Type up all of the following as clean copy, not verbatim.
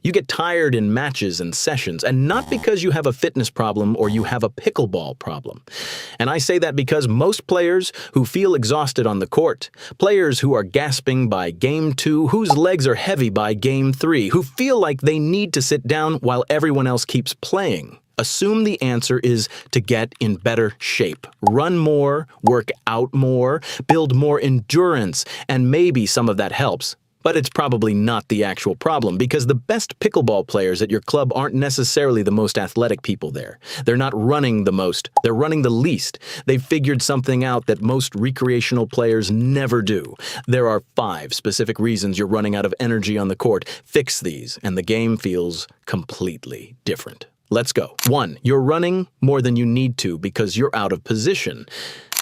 You get tired in matches and sessions, and not because you have a fitness problem or you have a pickleball problem. And I say that because most players who feel exhausted on the court, players who are gasping by game 2, whose legs are heavy by game 3, who feel like they need to sit down while everyone else keeps playing, assume the answer is to get in better shape, run more, work out more, build more endurance, and maybe some of that helps. But it's probably not the actual problem, because the best pickleball players at your club aren't necessarily the most athletic people there. They're not running the most, they're running the least. They've figured something out that most recreational players never do. There are 5 specific reasons you're running out of energy on the court. Fix these, and the game feels completely different. Let's go. 1. You're running more than you need to because you're out of position.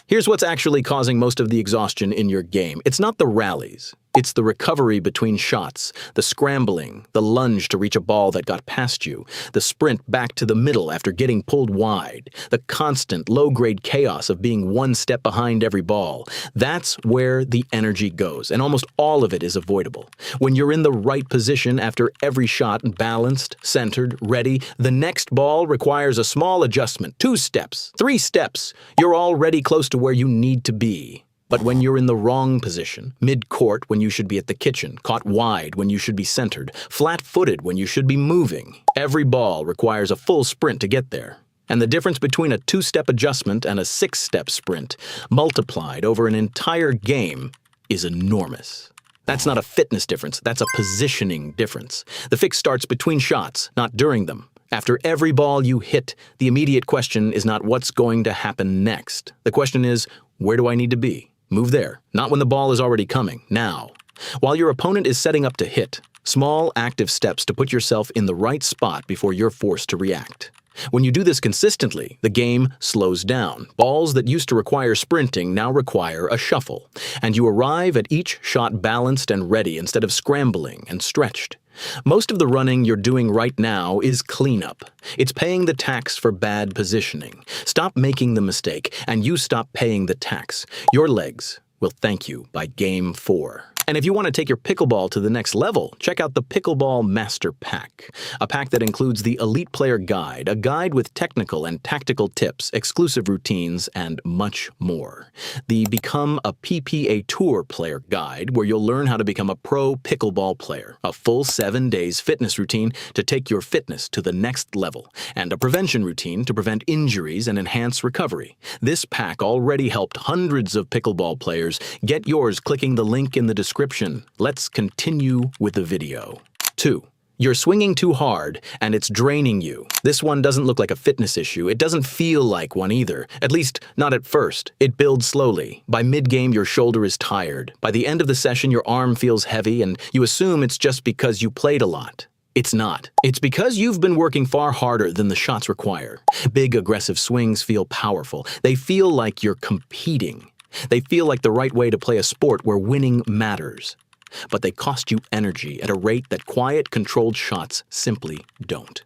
Here's what's actually causing most of the exhaustion in your game. It's not the rallies. It's the recovery between shots, the scrambling, the lunge to reach a ball that got past you, the sprint back to the middle after getting pulled wide, the constant low-grade chaos of being one step behind every ball. That's where the energy goes, and almost all of it is avoidable. When you're in the right position after every shot, balanced, centered, ready, the next ball requires a small adjustment, 2 steps, 3 steps. You're already close to where you need to be. But when you're in the wrong position, mid-court when you should be at the kitchen, caught wide when you should be centered, flat-footed when you should be moving, every ball requires a full sprint to get there. And the difference between a 2-step adjustment and a 6-step sprint, multiplied over an entire game, is enormous. That's not a fitness difference, that's a positioning difference. The fix starts between shots, not during them. After every ball you hit, the immediate question is not what's going to happen next. The question is, where do I need to be? Move there, not when the ball is already coming, now. While your opponent is setting up to hit, small active steps to put yourself in the right spot before you're forced to react. When you do this consistently, the game slows down. Balls that used to require sprinting now require a shuffle, and you arrive at each shot balanced and ready instead of scrambling and stretched. Most of the running you're doing right now is cleanup. It's paying the tax for bad positioning. Stop making the mistake, and you stop paying the tax. Your legs will thank you by game 4. And if you want to take your pickleball to the next level, check out the Pickleball Master Pack, a pack that includes the Elite Player Guide, a guide with technical and tactical tips, exclusive routines, and much more. The Become a PPA Tour Player Guide, where you'll learn how to become a pro pickleball player, a full 7 days fitness routine to take your fitness to the next level, and a prevention routine to prevent injuries and enhance recovery. This pack already helped hundreds of pickleball players. Get yours clicking the link in the description. Let's continue with the video. 2. You're swinging too hard, and it's draining you. This one doesn't look like a fitness issue. It doesn't feel like one either, at least not at first. It builds slowly. By mid-game, your shoulder is tired. By the end of the session, your arm feels heavy, and you assume it's just because you played a lot. It's not. It's because you've been working far harder than the shots require. Big, aggressive swings feel powerful. They feel like you're competing. They feel like the right way to play a sport where winning matters. But they cost you energy at a rate that quiet, controlled shots simply don't.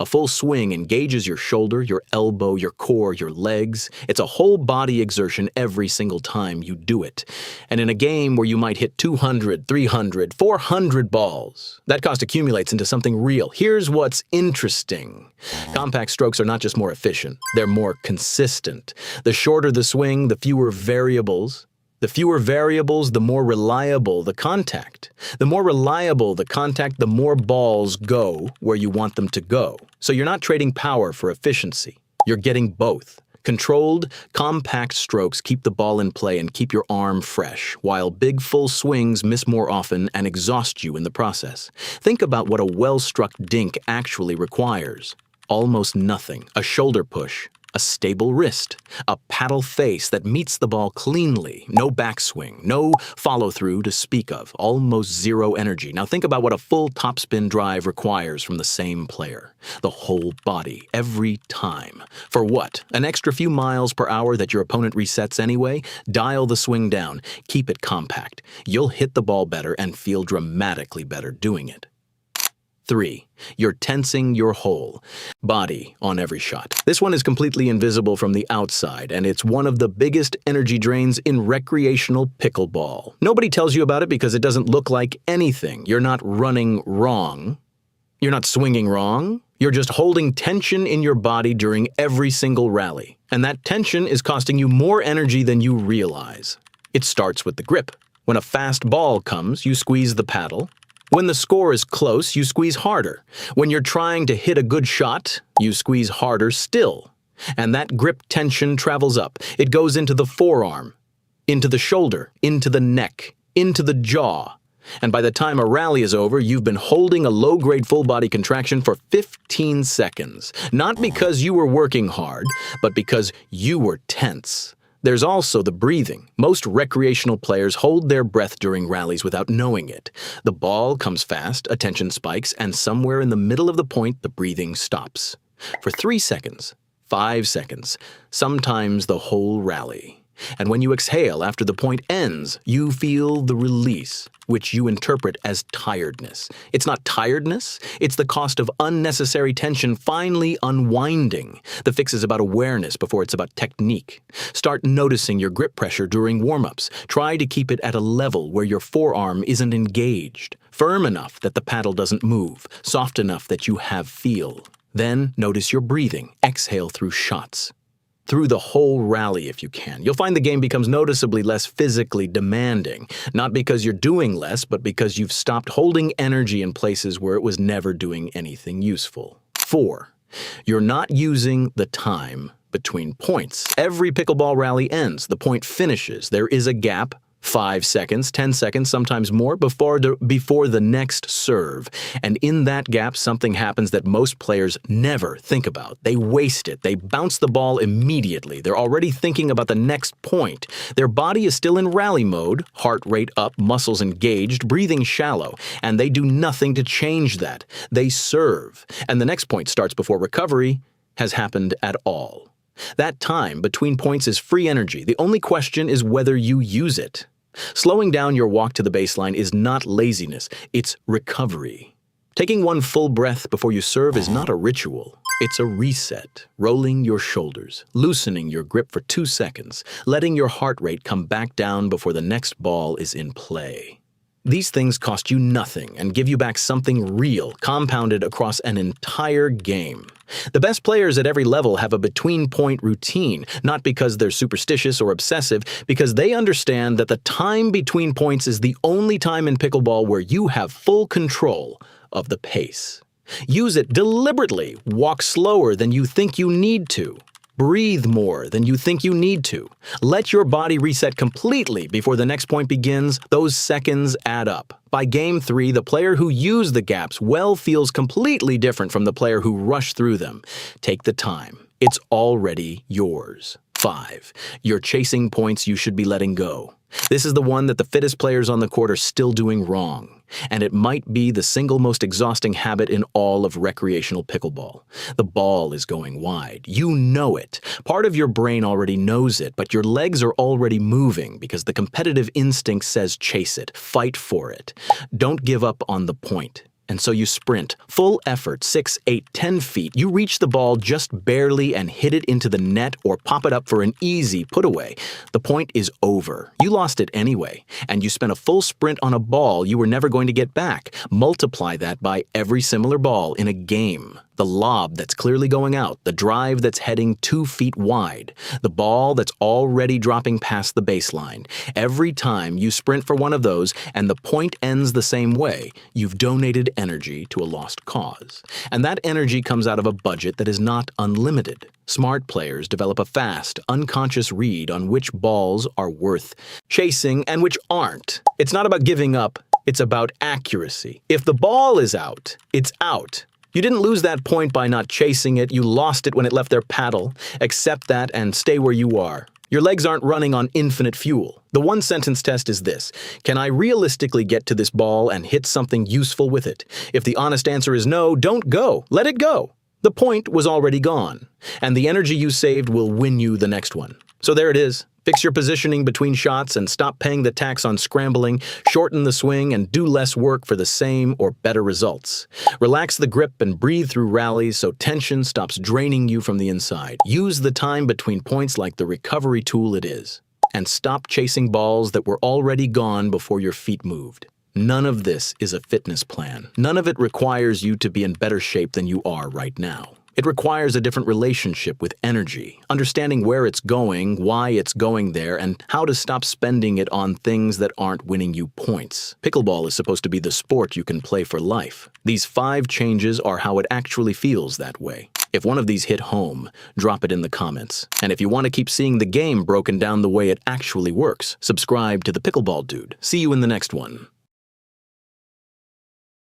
A full swing engages your shoulder, your elbow, your core, your legs. It's a whole body exertion every single time you do it. And in a game where you might hit 200, 300, 400 balls, that cost accumulates into something real. Here's what's interesting. Compact strokes are not just more efficient, they're more consistent. The shorter the swing, the fewer variables. The fewer variables, the more reliable the contact. The more reliable the contact, the more balls go where you want them to go. So you're not trading power for efficiency. You're getting both. Controlled, compact strokes keep the ball in play and keep your arm fresh, while big, full swings miss more often and exhaust you in the process. Think about what a well-struck dink actually requires. Almost nothing. A shoulder push. A stable wrist, a paddle face that meets the ball cleanly, no backswing, no follow-through to speak of, almost zero energy. Now think about what a full topspin drive requires from the same player. The whole body, every time. For what? An extra few miles per hour that your opponent resets anyway? Dial the swing down. Keep it compact. You'll hit the ball better and feel dramatically better doing it. 3. You're tensing your whole body on every shot. This one is completely invisible from the outside, and it's one of the biggest energy drains in recreational pickleball. Nobody tells you about it because it doesn't look like anything. You're not running wrong. You're not swinging wrong. You're just holding tension in your body during every single rally. And that tension is costing you more energy than you realize. It starts with the grip. When a fast ball comes, you squeeze the paddle. When the score is close, you squeeze harder. When you're trying to hit a good shot, you squeeze harder still. And that grip tension travels up. It goes into the forearm, into the shoulder, into the neck, into the jaw. And by the time a rally is over, you've been holding a low-grade full-body contraction for 15 seconds. Not because you were working hard, but because you were tense. There's also the breathing. Most recreational players hold their breath during rallies without knowing it. The ball comes fast, attention spikes, and somewhere in the middle of the point, the breathing stops. For 3 seconds, 5 seconds, sometimes the whole rally. And when you exhale after the point ends, you feel the release, which you interpret as tiredness. It's not tiredness, it's the cost of unnecessary tension finally unwinding. The fix is about awareness before it's about technique. Start noticing your grip pressure during warm-ups. Try to keep it at a level where your forearm isn't engaged, firm enough that the paddle doesn't move, soft enough that you have feel. Then notice your breathing. Exhale through shots. Through the whole rally if you can. You'll find the game becomes noticeably less physically demanding, not because you're doing less, but because you've stopped holding energy in places where it was never doing anything useful. 4. You're not using the time between points. Every pickleball rally ends. The point finishes. There is a gap, 5 seconds, 10 seconds, sometimes more, before the next serve. And in that gap, something happens that most players never think about. They waste it. They bounce the ball immediately. They're already thinking about the next point. Their body is still in rally mode, heart rate up, muscles engaged, breathing shallow, and they do nothing to change that. They serve, and the next point starts before recovery has happened at all. That time between points is free energy. The only question is whether you use it. Slowing down your walk to the baseline is not laziness, it's recovery. Taking one full breath before you serve is not a ritual. It's a reset, rolling your shoulders, loosening your grip for 2 seconds, letting your heart rate come back down before the next ball is in play. These things cost you nothing and give you back something real, compounded across an entire game. The best players at every level have a between-point routine, not because they're superstitious or obsessive, because they understand that the time between points is the only time in pickleball where you have full control of the pace. Use it deliberately. Walk slower than you think you need to. Breathe more than you think you need to. Let your body reset completely before the next point begins. Those seconds add up. By game 3, the player who used the gaps well feels completely different from the player who rushed through them. Take the time. It's already yours. 5. You're chasing points you should be letting go. This is the one that the fittest players on the court are still doing wrong. And it might be the single most exhausting habit in all of recreational pickleball. The ball is going wide. You know it. Part of your brain already knows it, but your legs are already moving because the competitive instinct says chase it, fight for it. Don't give up on the point. And so you sprint, full effort, 6, 8, 10 feet. You reach the ball just barely and hit it into the net or pop it up for an easy put-away. The point is over. You lost it anyway, and you spent a full sprint on a ball you were never going to get back. Multiply that by every similar ball in a game. The lob that's clearly going out, the drive that's heading 2 feet wide, the ball that's already dropping past the baseline. Every time you sprint for one of those and the point ends the same way, you've donated energy to a lost cause. And that energy comes out of a budget that is not unlimited. Smart players develop a fast, unconscious read on which balls are worth chasing and which aren't. It's not about giving up, it's about accuracy. If the ball is out, it's out. You didn't lose that point by not chasing it, you lost it when it left their paddle. Accept that and stay where you are. Your legs aren't running on infinite fuel. The one-sentence test is this: can I realistically get to this ball and hit something useful with it? If the honest answer is no, don't go. Let it go. The point was already gone, and the energy you saved will win you the next one. So there it is. Fix your positioning between shots and stop paying the tax on scrambling, shorten the swing, and do less work for the same or better results. Relax the grip and breathe through rallies so tension stops draining you from the inside. Use the time between points like the recovery tool it is. And stop chasing balls that were already gone before your feet moved. None of this is a fitness plan. None of it requires you to be in better shape than you are right now. It requires a different relationship with energy, understanding where it's going, why it's going there, and how to stop spending it on things that aren't winning you points. Pickleball is supposed to be the sport you can play for life. These 5 changes are how it actually feels that way. If one of these hit home, drop it in the comments. And if you want to keep seeing the game broken down the way it actually works, subscribe to the Pickleball Dude. See you in the next one.